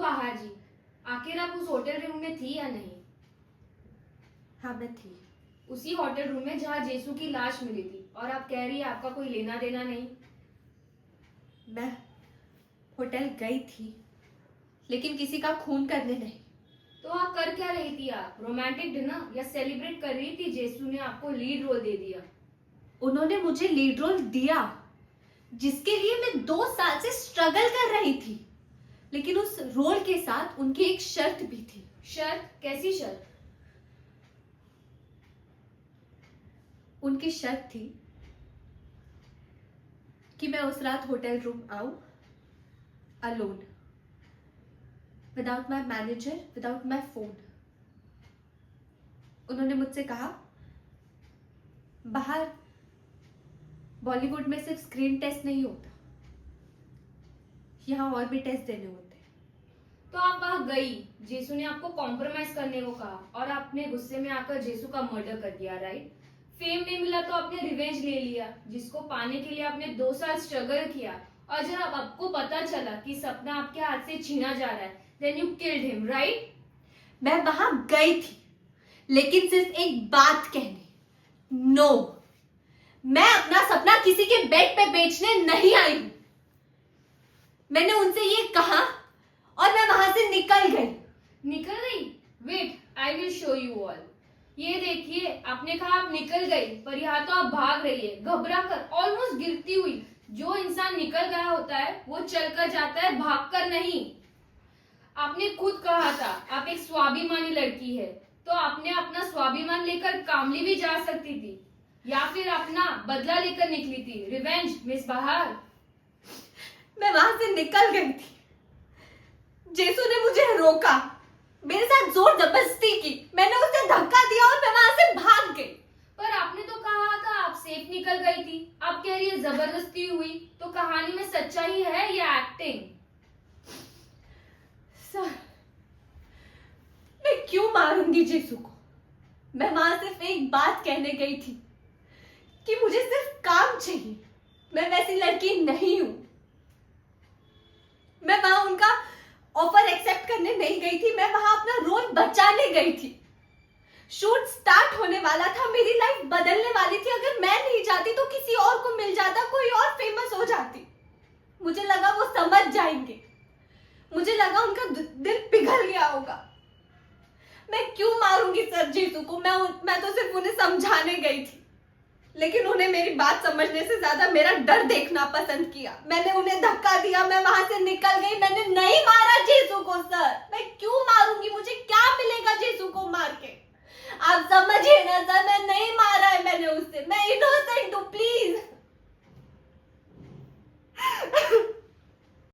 बाहर जी, आखिर आप उस होटल रूम में थी या नहीं? हाँ मैं थी। उसी होटल रूम में जहाँ जेसू की लाश मिली थी, और आप कह रही है आपका कोई लेना देना नहीं। मैं होटल गई थी लेकिन किसी का खून करने नहीं। तो आप कर क्या रही थी? आप रोमांटिक डिनर या सेलिब्रेट कर रही थी? जेसू ने आपको लीड रोल दे दिया। उन्होंने मुझे लीड रोल दिया जिसके लिए मैं 2 साल से स्ट्रगल कर रही थी, लेकिन उस रोल के साथ उनकी एक शर्त भी थी। शर्त? कैसी शर्त? उनकी शर्त थी कि मैं उस रात होटल रूम आऊं alone, without my manager, without my phone. उन्होंने मुझसे कहा, बाहर बॉलीवुड में सिर्फ स्क्रीन टेस्ट नहीं होता, यहाँ और भी टेस्ट देने होते हैं। तो आप वहां गई, जेसू ने आपको कॉम्प्रोमाइज करने को कहा और आपने गुस्से में आकर जेसू का मर्डर कर दिया, राइट? फेम नहीं मिला तो आपने रिवेंज ले लिया, जिसको पाने के लिए आपने 2 साल स्ट्रगल किया, और जब आपको पता चला कि सपना आपके हाथ से छीना जा रहा है, then you killed him, right? मैं वहां गई थी लेकिन सिर्फ एक बात कहने, नो, मैं अपना सपना किसी के बेड पे बेचने नहीं आई हूं। मैंने उनसे ये कहा और मैं वहां से निकल गई। निकल गई? Wait, I will show you all. ये देखिए, आपने कहा आप निकल गई, पर यहाँ तो आप भाग रही है, घबरा कर, ऑलमोस्ट गिरती हुई। जो इंसान निकल गया होता है वो चलकर जाता है, भागकर नहीं। आपने खुद कहा था आप एक स्वाभिमानी लड़की है, तो आपने अपना स्वाभिमान लेकर कामली भी जा सकती थी, या फिर अपना बदला लेकर निकली थी। रिवेंज, मिस बहार। मैं वहां से निकल गई थी, जेसू ने मुझे रोका, मेरे साथ जोर जबरदस्ती की, मैंने उसे धक्का दिया और मैं वहां से भाग गई। पर आपने तो कहा था आप सेफ निकल गई थी, आप कह रही है जबरदस्ती हुई, तो कहानी में सच्चाई है या एक्टिंग? सर, मैं क्यों मारूंगी जेसू को? मैं वहां सिर्फ एक बात कहने गई थी कि मुझे सिर्फ काम चाहिए, मैं वैसी लड़की नहीं हूं। मैं वहां उनका ऑफर एक्सेप्ट करने नहीं गई थी, मैं वहां अपना रोल बचाने गई थी। शूट स्टार्ट होने वाला था, मेरी लाइफ बदलने वाली थी। अगर मैं नहीं जाती तो किसी और को मिल जाता, कोई और फेमस हो जाती। मुझे लगा वो समझ जाएंगे, मुझे लगा उनका दिल पिघल गया होगा। मैं क्यों मारूंगी सर जेसू को? मैं तो सिर्फ उन्हें समझाने गई थी, लेकिन उन्हें मेरी बात समझने से ज्यादा मेरा डर देखना पसंद किया। मैंने उन्हें धक्का दिया, मैं वहां से निकल गई, मैंने नहीं मारा